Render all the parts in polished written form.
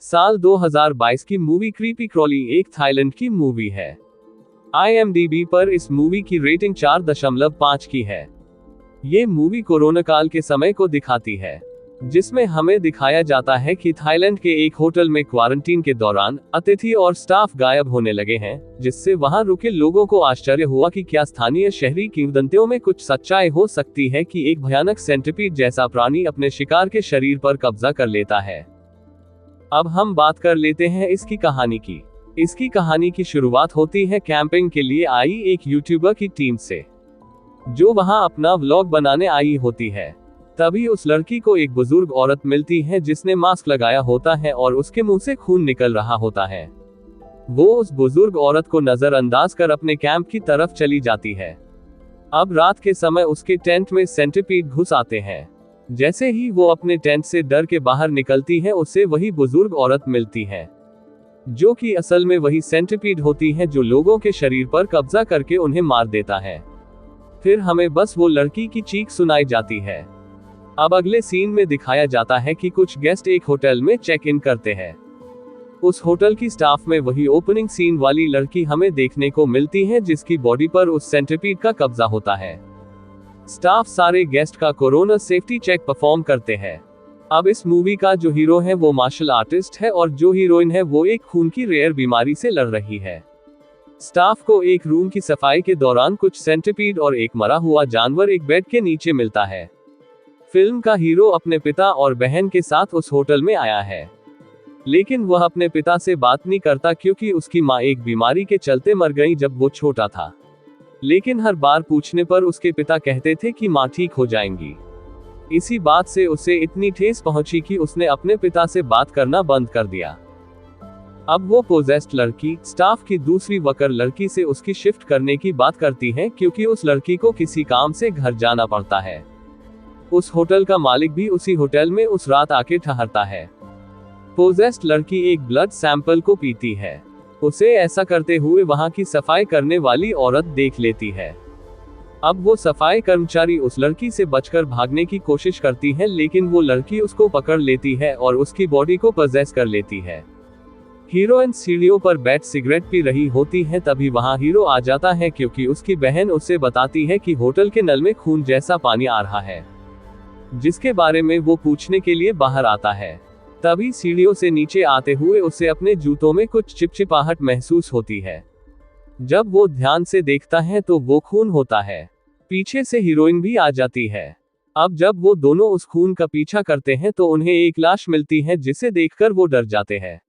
साल 2022 की movie creepy Crawley एक थाईलैंड की मूवी है। IMDb पर इस मूवी की रेटिंग 4.5 की है। ये मूवी कोरोना काल के समय को दिखाती है, जिसमें हमें दिखाया जाता है कि थाईलैंड के एक होटल में क्वारंटीन के दौरान अतिथि और स्टाफ गायब होने लगे हैं, जिससे वहां रुके लोगों को आश्चर्य हुआ कि क्या स्थानीय शहरी किंवदंतियों में कुछ सच्चाई हो सकती है कि एक भयानक सेंटिपीड जैसा प्राणी अपने शिकार के शरीर पर कब्जा कर लेता है। अब हम बात कर लेते हैं इसकी कहानी की। इसकी कहानी की शुरुआत होती है कैंपिंग के लिए आई एक यूट्यूबर की टीम से, जो वहां अपना व्लॉग बनाने आई होती है। तभी उस लड़की को एक बुजुर्ग औरत मिलती है जिसने मास्क लगाया होता है और उसके मुंह से खून निकल रहा होता है। वो उस बुजुर्ग औरत को नजरअंदाज कर अपने कैंप की तरफ चली जाती है। अब रात के समय उसके टेंट में सेंटिपीड घुस आते हैं। जैसे ही वो अपने टेंट से डर के बाहर निकलती है, उसे वही बुजुर्ग औरत मिलती है, जो कि असल में वही सेंटिपीड होती है जो लोगों के शरीर पर कब्जा करके उन्हें मार देता है। फिर हमें बस वो लड़की की चीख सुनाई जाती है। अब अगले सीन में दिखाया जाता है कि कुछ गेस्ट एक होटल में चेक इन करते हैं। उस होटल की स्टाफ में वही ओपनिंग सीन वाली लड़की हमें देखने को मिलती है, जिसकी बॉडी पर उस सेंटिपीड का कब्जा होता है। स्टाफ सारे गेस्ट का कोरोना सेफ्टी चेक परफॉर्म करते हैं। अब इस मूवी का जो हीरो है वो मार्शल आर्टिस्ट है और जो हीरोइन है वो एक खून की रेयर बीमारी से लड़ रही है। स्टाफ को एक रूम की सफाई के दौरान कुछ सेंटिपीड और एक मरा हुआ जानवर एक बेड के नीचे मिलता है। फिल्म का हीरो अपने पिता और बहन के साथ उस होटल में आया है, लेकिन वह अपने पिता से बात नहीं करता क्योंकि उसकी माँ एक बीमारी के चलते मर गई जब वो छोटा था। लेकिन हर बार पूछने पर उसके पिता कहते थे कि माँ ठीक हो जाएंगी। इसी बात से उसे इतनी ठेस पहुंची कि उसने अपने पिता से बात करना बंद कर दिया। अब वो पोजेस्ड लड़की स्टाफ की दूसरी वर्कर लड़की से उसकी शिफ्ट करने की बात करती है, क्योंकि उस लड़की को किसी काम से घर जाना पड़ता है। उस होटल का मालिक भी उसी होटल में उस रात आके ठहरता है। पोजेस्ड लड़की एक ब्लड सैंपल को पीती है। उसे ऐसा करते हुए वहां की सफाई करने वाली औरत देख लेती है। अब वो सफाई कर्मचारी उस लड़की से बचकर भागने की कोशिश करती है, लेकिन वो लड़की उसको पकड़ लेती है और उसकी बॉडी को पजेस कर लेती है। हीरोइन सीढ़ियों पर बैठ सिगरेट पी रही होती है, तभी वहां हीरो आ जाता है, क्योंकि उसकी बहन उसे बताती है कि होटल के नल में खून जैसा पानी आ रहा है, जिसके बारे में वो पूछने के लिए बाहर आता है। तभी सीढ़ियों से नीचे आते हुए उसे अपने जूतों में कुछ चिपचिपाहट महसूस होती है। जब वो ध्यान से देखता है तो वो खून होता है। पीछे से हीरोइन भी आ जाती है। अब जब वो दोनों उस खून का पीछा करते हैं तो उन्हें एक लाश मिलती है, जिसे देखकर वो डर जाते हैं।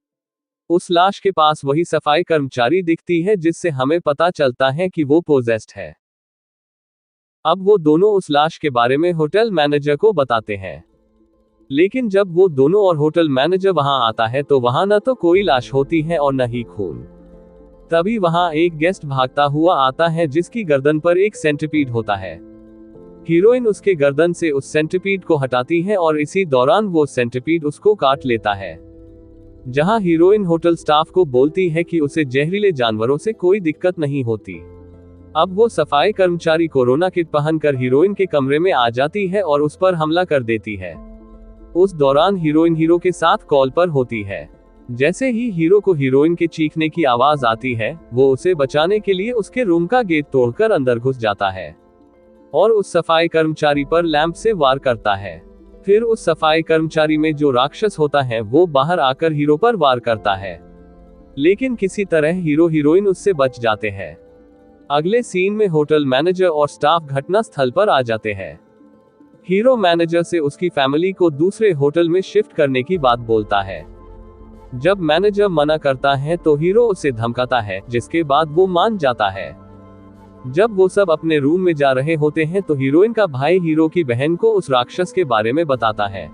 उस लाश के पास वही सफाई कर्मचारी दिखती है, जिससे हमें पता चलता है कि वो पोजेस्ड है। अब वो दोनों उस लाश के बारे में होटल मैनेजर को बताते हैं, लेकिन जब वो दोनों और होटल मैनेजर वहां आता है तो वहां न तो कोई लाश होती है और न ही खून। तभी वहां एक गेस्ट भागता हुआ आता है, जिसकी गर्दन पर एक सेंटिपीड होता है। हीरोइन उसके गर्दन से उस सेंटिपीड को हटाती है और इसी दौरान वो सेंटिपीड उसको काट लेता है। जहां हीरोइन होटल स्टाफ को बोलती है कि उसे जहरीले जानवरों से कोई दिक्कत नहीं होती। अब वो सफाई कर्मचारी कोरोना किट पहनकर हीरोइन के कमरे में आ जाती है और उस पर हमला कर देती है। उस दौरान हीरोइन हीरो के साथ कॉल पर होती है। जैसे ही हीरो को हीरोइन के चीखने की आवाज आती है, वो उसे बचाने के लिए उसके रूम का गेट तोड़कर अंदर घुस जाता है और उस सफाई कर्मचारी पर लैंप से वार करता है। फिर उस सफाई कर्मचारी में जो राक्षस होता है वो बाहर आकर हीरो पर वार करता है, लेकिन किसी तरह हीरो हीरोइन उससे बच जाते हैं। अगले सीन में होटल मैनेजर और स्टाफ घटना स्थल पर आ जाते हैं। हीरो मैनेजर से उसकी फैमिली को दूसरे होटल में शिफ्ट करने की बात बोलता है। जब मैनेजर मना करता है तो हीरो उसे धमकाता है, जिसके बाद वो मान जाता है। जब वो सब अपने रूम में जा रहे होते हैं तो हीरोइन का भाई हीरो की बहन को उस राक्षस के बारे में बताता है।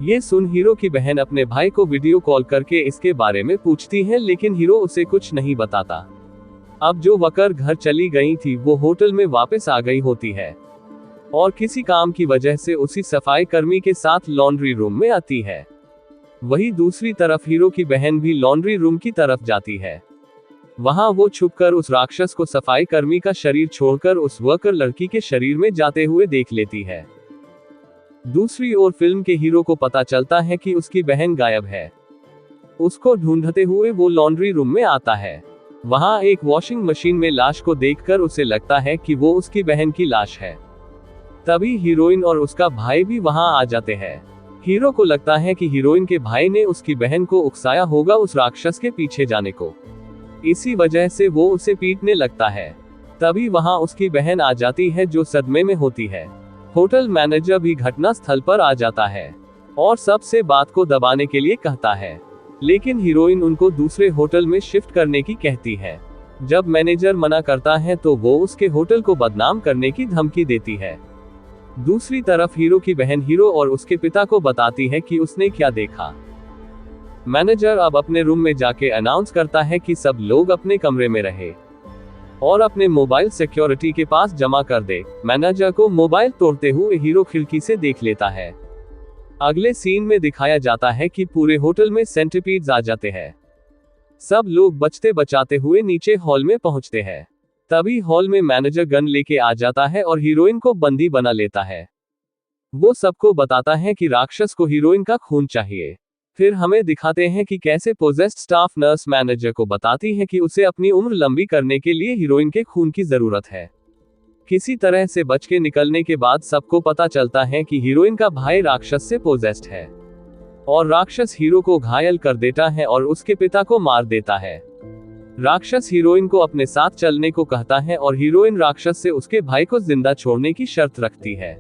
ये सुन हीरो की बहन अपने भाई को वीडियो कॉल करके इसके बारे में पूछती है, लेकिन हीरो उसे कुछ नहीं बताता। अब जो वर्कर घर चली गई थी वो होटल में वापस आ गई होती है और किसी काम की वजह से उसी सफाई कर्मी के साथ लॉन्ड्री रूम में आती है। वही दूसरी तरफ हीरो की बहन भी लॉन्ड्री रूम की तरफ जाती है। वहां वो छुपकर उस राक्षस को सफाई कर्मी का शरीर छोड़कर उस वर्कर लड़की के शरीर में जाते हुए देख लेती है। दूसरी ओर फिल्म के हीरो को पता चलता है कि उसकी बहन गायब है। उसको ढूंढते हुए वो लॉन्ड्री रूम में आता है। वहां एक वॉशिंग मशीन में लाश को देखकर उसे लगता है कि वो उसकी बहन की लाश है। तभी हीरोइन और उसका भाई भी वहां आ जाते हैं। हीरो को लगता है कि हीरोइन के भाई ने उसकी बहन को उकसाया होगा उस राक्षस के पीछे जाने को, इसी वजह से वो उसे पीटने लगता है। तभी वहां उसकी बहन आ जाती है जो सदमे में होती है। होटल मैनेजर भी घटना स्थल पर आ जाता है और सबसे बात को दबाने के लिए कहता है, लेकिन हीरोइन उनको दूसरे होटल में शिफ्ट करने की कहती है। जब मैनेजर मना करता है तो वो उसके होटल को बदनाम करने की धमकी देती है। दूसरी तरफ हीरो की बहन हीरो और उसके पिता को बताती है कि उसने क्या देखा। मैनेजर अब अपने रूम में जाके अनाउंस करता है कि सब लोग अपने कमरे में रहे और अपने मोबाइल सिक्योरिटी के पास जमा कर दे। मैनेजर को मोबाइल तोड़ते हुए हीरो खिड़की से देख लेता है। अगले सीन में दिखाया जाता है कि पूरे होटल में सेंटिपीड्स आ जाते हैं। सब लोग बचते बचाते हुए नीचे हॉल में पहुंचते हैं। तभी हॉल में मैनेजर गन लेके आ जाता है और हीरोइन को बंदी बना लेता है। वो सबको बताता है कि राक्षस को हीरोइन का खून चाहिए। फिर हमें दिखाते हैं कि कैसे पोजेस्ड स्टाफ नर्स मैनेजर को बताती है कि उसे अपनी उम्र लंबी करने के लिए हीरोइन के खून की जरूरत है। किसी तरह से बच के निकलने के बाद सबको पता चलता है कि हीरोइन का भाई राक्षस से पोजेस्ड है और राक्षस हीरो को घायल कर देता है और उसके पिता को मार देता है। राक्षस हीरोइन को अपने साथ चलने को कहता है और हीरोइन राक्षस से उसके भाई को जिंदा छोड़ने की शर्त रखती है।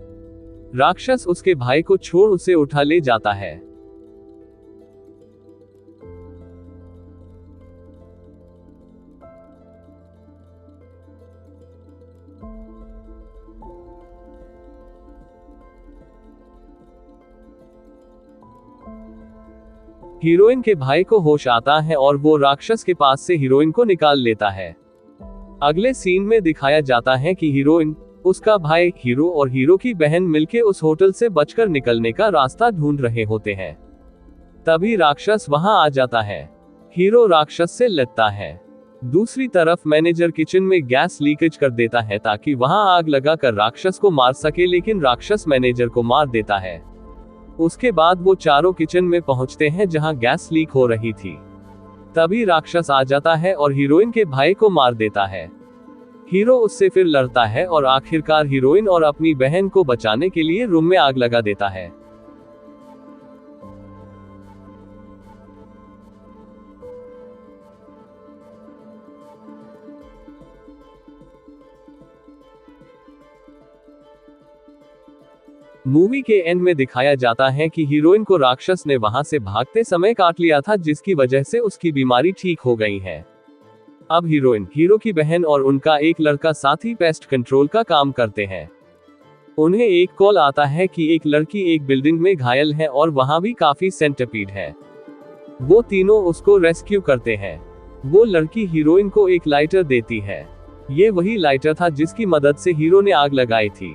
राक्षस उसके भाई को छोड़ उसे उठा ले जाता है। हीरोइन के भाई को होश आता है और वो राक्षस के पास से हीरोइन को निकाल लेता है। अगले सीन में दिखाया जाता है कि हीरोइन, उसका भाई, हीरो और हीरो की बहन मिलके उस होटल से बचकर निकलने का रास्ता ढूंढ रहे होते हैं। तभी राक्षस वहां आ जाता है। हीरो राक्षस से लड़ता है। दूसरी तरफ मैनेजर किचन में गैस लीकेज कर देता है ताकि वहां आग लगाकर राक्षस को मार सके, लेकिन राक्षस मैनेजर को मार देता है। उसके बाद वो चारों किचन में पहुंचते हैं जहां गैस लीक हो रही थी। तभी राक्षस आ जाता है और हीरोइन के भाई को मार देता है। हीरो उससे फिर लड़ता है और आखिरकार हीरोइन और अपनी बहन को बचाने के लिए रूम में आग लगा देता है। मूवी के एंड में दिखाया जाता है कि हीरोइन को राक्षस ने वहां से भागते समय काट लिया था, जिसकी वजह से उसकी बीमारी ठीक हो गई है। अब हीरोइन, हीरो की बहन और उनका एक लड़का साथी पेस्ट कंट्रोल का काम करते हैं। उन्हें एक कॉल आता है कि एक लड़की एक बिल्डिंग में घायल है और वहां भी काफी सेंटिपीड है। वो तीनों उसको रेस्क्यू करते हैं। वो लड़की हीरोइन को एक लाइटर देती है। ये वही लाइटर था जिसकी मदद से हीरो ने आग लगाई थी।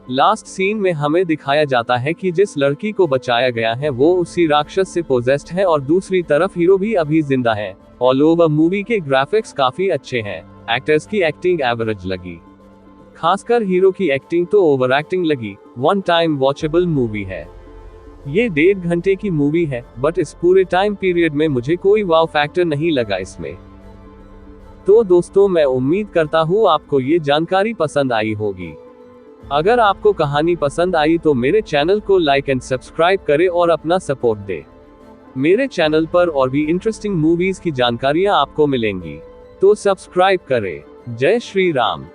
लास्ट सीन में हमें दिखाया जाता है कि जिस लड़की को बचाया गया है वो उसी राक्षस से पोजेस्ड है और दूसरी तरफ हीरो भी अभी जिंदा है। ऑल ओवर मूवी के ग्राफिक्स काफी अच्छे हैं। एक्टर्स की एक्टिंग एवरेज लगी, खासकर हीरो की एक्टिंग तो ओवर एक्टिंग लगी। वन टाइम वॉचेबल मूवी है। ये 1.5 घंटे की मूवी है, बट इस पूरे टाइम पीरियड में मुझे कोई वाव फैक्टर नहीं लगा इसमें। तो दोस्तों, मैं उम्मीद करता हूँ आपको ये जानकारी पसंद आई होगी। अगर आपको कहानी पसंद आई तो मेरे चैनल को लाइक एंड सब्सक्राइब करें और अपना सपोर्ट दें। मेरे चैनल पर और भी इंटरेस्टिंग मूवीज की जानकारियां आपको मिलेंगी, तो सब्सक्राइब करें। जय श्री राम।